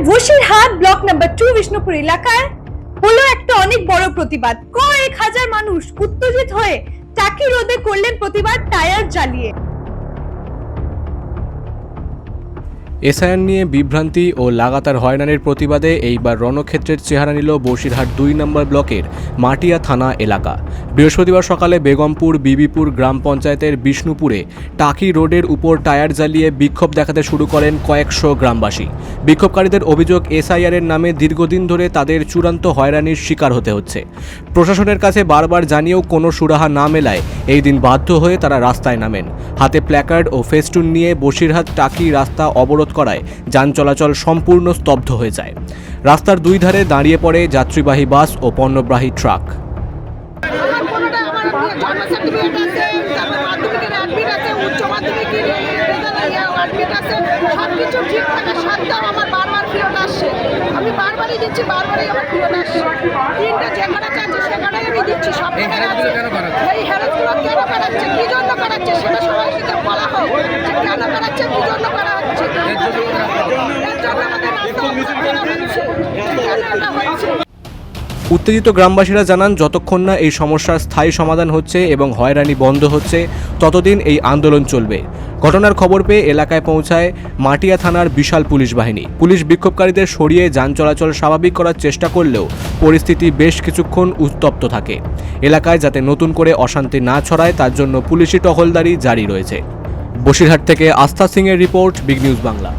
Basirhat block number 2 Bishnupur এলাকায় হলো একটা অনেক বড় প্রতিবাদ। কয়েক হাজার মানুষ উত্তেজিত হয়ে টাকি রোধে করলেন প্রতিবাদ টায়ার জ্বালিয়ে। এসআইআর নিয়ে বিভ্রান্তি ও লাগাতার হয়রানির প্রতিবাদে এইবার রণক্ষেত্রের চেহারা নিল বসিরহাট 2 নম্বর ব্লকের মাটিয়া থানা এলাকা। বৃহস্পতিবার সকালে বেগমপুর বিবিপুর গ্রাম পঞ্চায়েতের বিষ্ণুপুরে টাকি রোডের উপর টায়ার জ্বালিয়ে বিক্ষোভ দেখাতে শুরু করেন কয়েকশো গ্রামবাসী। বিক্ষোভকারীদের অভিযোগ, এসআইআরের নামে দীর্ঘদিন ধরে তাদের চূড়ান্ত হয়রানির শিকার হতে হচ্ছে। প্রশাসনের কাছে বারবার জানিয়েও কোনো সুরাহা না মেলায় এই দিন বাধ্য হয়ে তারা রাস্তায় নামেন। হাতে প্ল্যাকার্ড ও ফেস্টুন নিয়ে বসিরহাট টাকি রাস্তা অবরোধ করায় যান চলাচল সম্পূর্ণ স্তব্ধ হয়ে যায়। রাস্তার দুই ধারে দাঁড়িয়ে পড়ে যাত্রীবাহী বাস ও পণ্যবাহী ট্রাক। আমি বারবারই দিচ্ছি, বারবারই আমার ফিরত আসছে। তিনটে যেখানে চাচ্ছি সেখানেই আমি দিচ্ছি। সব এই হ্যারাসগুলো কেন করাচ্ছে, কি জন্য করাচ্ছে সেটা সবাই সাথে বলা হোক যে কেন করাচ্ছে, কি জন্য করা হচ্ছে। এর জন্য আমাদের রাস্তা হচ্ছে। উত্তেজিত গ্রামবাসীরা জানান, যতক্ষণ না এই সমস্যার স্থায়ী সমাধান হচ্ছে এবং হয়রানি বন্ধ হচ্ছে ততদিন এই আন্দোলন চলবে। ঘটনার খবর পেয়ে এলাকায় পৌঁছায় মাটিয়া থানার বিশাল পুলিশ বাহিনী। পুলিশ বিক্ষোভকারীদের সরিয়ে যান চলাচল স্বাভাবিক করার চেষ্টা করলেও পরিস্থিতি বেশ কিছুক্ষণ উত্তপ্ত থাকে। এলাকায় যাতে নতুন করে অশান্তি না ছড়ায় তার জন্য পুলিশি টহলদারি জারি রয়েছে। বসিরহাট থেকে আস্থা সিং এর রিপোর্ট, বিগ নিউজ বাংলা।